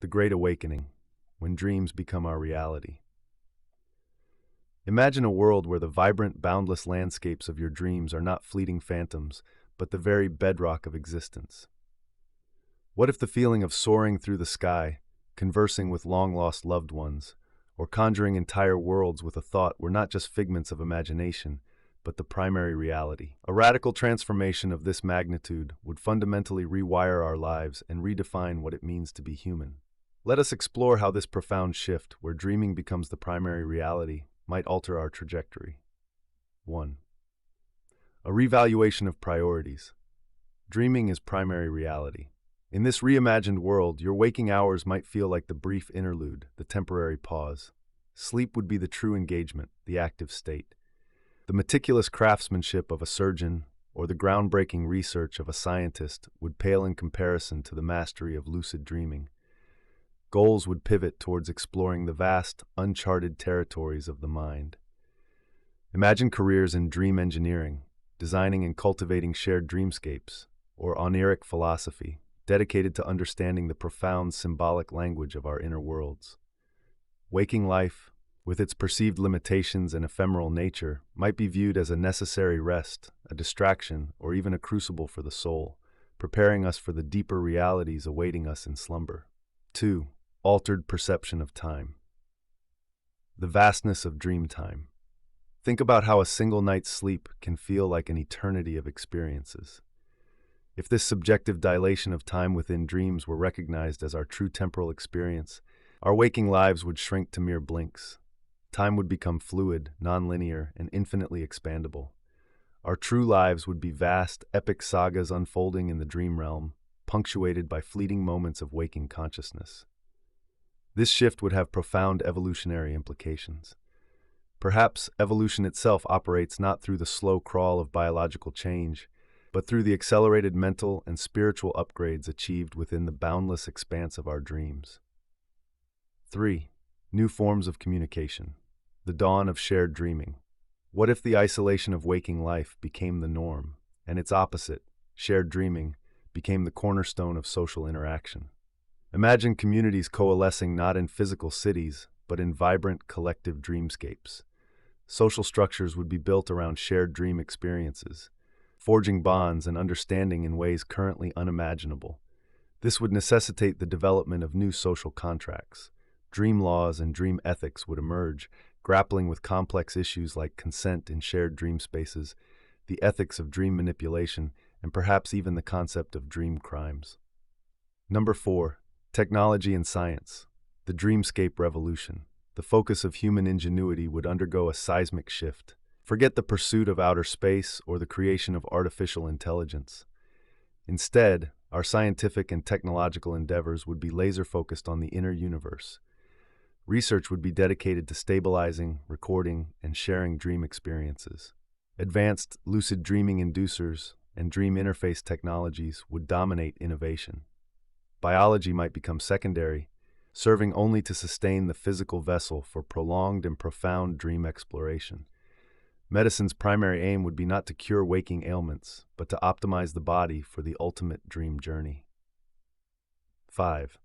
The Great Awakening, when dreams become our reality. Imagine a world where the vibrant, boundless landscapes of your dreams are not fleeting phantoms, but the very bedrock of existence. What if the feeling of soaring through the sky, conversing with long-lost loved ones, or conjuring entire worlds with a thought were not just figments of imagination, but the primary reality? A radical transformation of this magnitude would fundamentally rewire our lives and redefine what it means to be human. Let us explore how this profound shift, where dreaming becomes the primary reality, might alter our trajectory. 1. A revaluation of priorities. Dreaming is primary reality. In this reimagined world, your waking hours might feel like the brief interlude, the temporary pause. Sleep would be the true engagement, the active state. The meticulous craftsmanship of a surgeon or the groundbreaking research of a scientist would pale in comparison to the mastery of lucid dreaming. Goals would pivot towards exploring the vast, uncharted territories of the mind. Imagine careers in dream engineering, designing and cultivating shared dreamscapes, or oniric philosophy, dedicated to understanding the profound symbolic language of our inner worlds. Waking life, with its perceived limitations and ephemeral nature, might be viewed as a necessary rest, a distraction, or even a crucible for the soul, preparing us for the deeper realities awaiting us in slumber. 2. Altered perception of time. The vastness of dream time. Think about how a single night's sleep can feel like an eternity of experiences. If this subjective dilation of time within dreams were recognized as our true temporal experience, our waking lives would shrink to mere blinks. Time would become fluid, nonlinear, and infinitely expandable. Our true lives would be vast, epic sagas unfolding in the dream realm, punctuated by fleeting moments of waking consciousness. This shift would have profound evolutionary implications. Perhaps evolution itself operates not through the slow crawl of biological change, but through the accelerated mental and spiritual upgrades achieved within the boundless expanse of our dreams. 3. New forms of communication. The dawn of shared dreaming. What if the isolation of waking life became the norm, and its opposite, shared dreaming, became the cornerstone of social interaction? Imagine communities coalescing not in physical cities, but in vibrant collective dreamscapes. Social structures would be built around shared dream experiences, forging bonds and understanding in ways currently unimaginable. This would necessitate the development of new social contracts. Dream laws and dream ethics would emerge, grappling with complex issues like consent in shared dream spaces, the ethics of dream manipulation, and perhaps even the concept of dream crimes. 4. Technology and science. The dreamscape revolution. The focus of human ingenuity would undergo a seismic shift. Forget the pursuit of outer space or the creation of artificial intelligence. Instead, our scientific and technological endeavors would be laser-focused on the inner universe. Research would be dedicated to stabilizing, recording, and sharing dream experiences. Advanced lucid dreaming inducers and dream interface technologies would dominate innovation. Biology might become secondary, serving only to sustain the physical vessel for prolonged and profound dream exploration. Medicine's primary aim would be not to cure waking ailments, but to optimize the body for the ultimate dream journey. 5.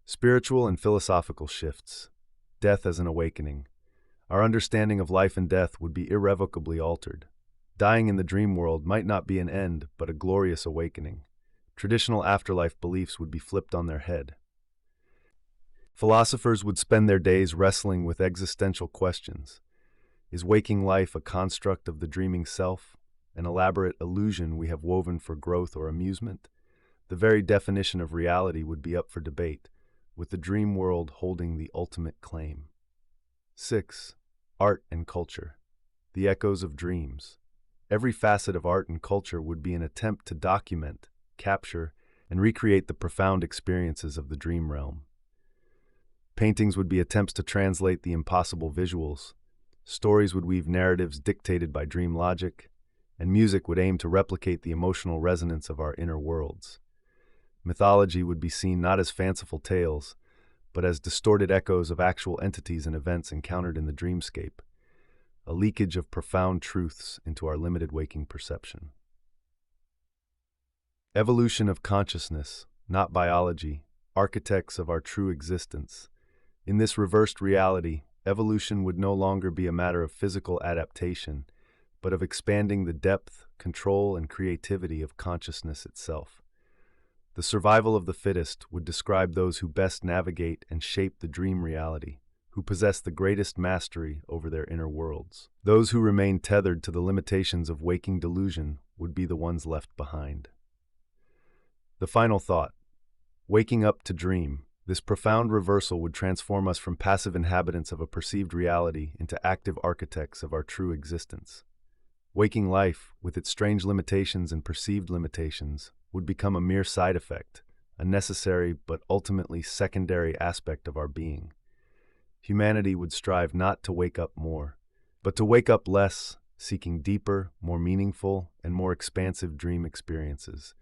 Spiritual and philosophical shifts. Death as an awakening. Our understanding of life and death would be irrevocably altered. Dying in the dream world might not be an end, but a glorious awakening. Traditional afterlife beliefs would be flipped on their head. Philosophers would spend their days wrestling with existential questions. Is waking life a construct of the dreaming self, an elaborate illusion we have woven for growth or amusement? The very definition of reality would be up for debate, with the dream world holding the ultimate claim. 6. Art and culture. The echoes of dreams. Every facet of art and culture would be an attempt to document, capture, and recreate the profound experiences of the dream realm. Paintings would be attempts to translate the impossible visuals. Stories would weave narratives dictated by dream logic, and music would aim to replicate the emotional resonance of our inner worlds. Mythology would be seen not as fanciful tales, but as distorted echoes of actual entities and events encountered in the dreamscape, a leakage of profound truths into our limited waking perception. Evolution of consciousness, not biology, architects of our true existence. In this reversed reality, evolution would no longer be a matter of physical adaptation, but of expanding the depth, control, and creativity of consciousness itself. The survival of the fittest would describe those who best navigate and shape the dream reality, who possess the greatest mastery over their inner worlds. Those who remain tethered to the limitations of waking delusion would be the ones left behind. The final thought: waking up to dream. This profound reversal would transform us from passive inhabitants of a perceived reality into active architects of our true existence. Waking life, with its strange limitations and perceived limitations, would become a mere side effect, a necessary but ultimately secondary aspect of our being. Humanity would strive not to wake up more, but to wake up less, seeking deeper, more meaningful, and more expansive dream experiences.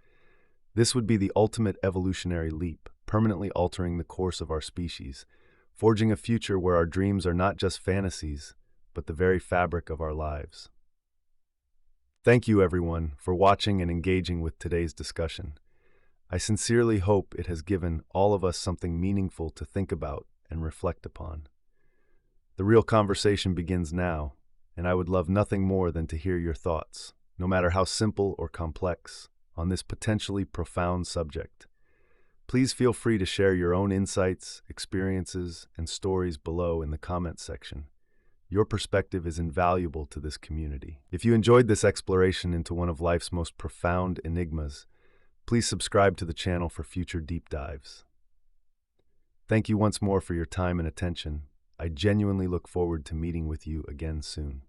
This would be the ultimate evolutionary leap, permanently altering the course of our species, forging a future where our dreams are not just fantasies, but the very fabric of our lives. Thank you, everyone, for watching and engaging with today's discussion. I sincerely hope it has given all of us something meaningful to think about and reflect upon. The real conversation begins now, and I would love nothing more than to hear your thoughts, no matter how simple or complex, on this potentially profound subject. Please feel free to share your own insights, experiences, and stories below in the comments section. Your perspective is invaluable to this community. If you enjoyed this exploration into one of life's most profound enigmas, please subscribe to the channel for future deep dives. Thank you once more for your time and attention. I genuinely look forward to meeting with you again soon.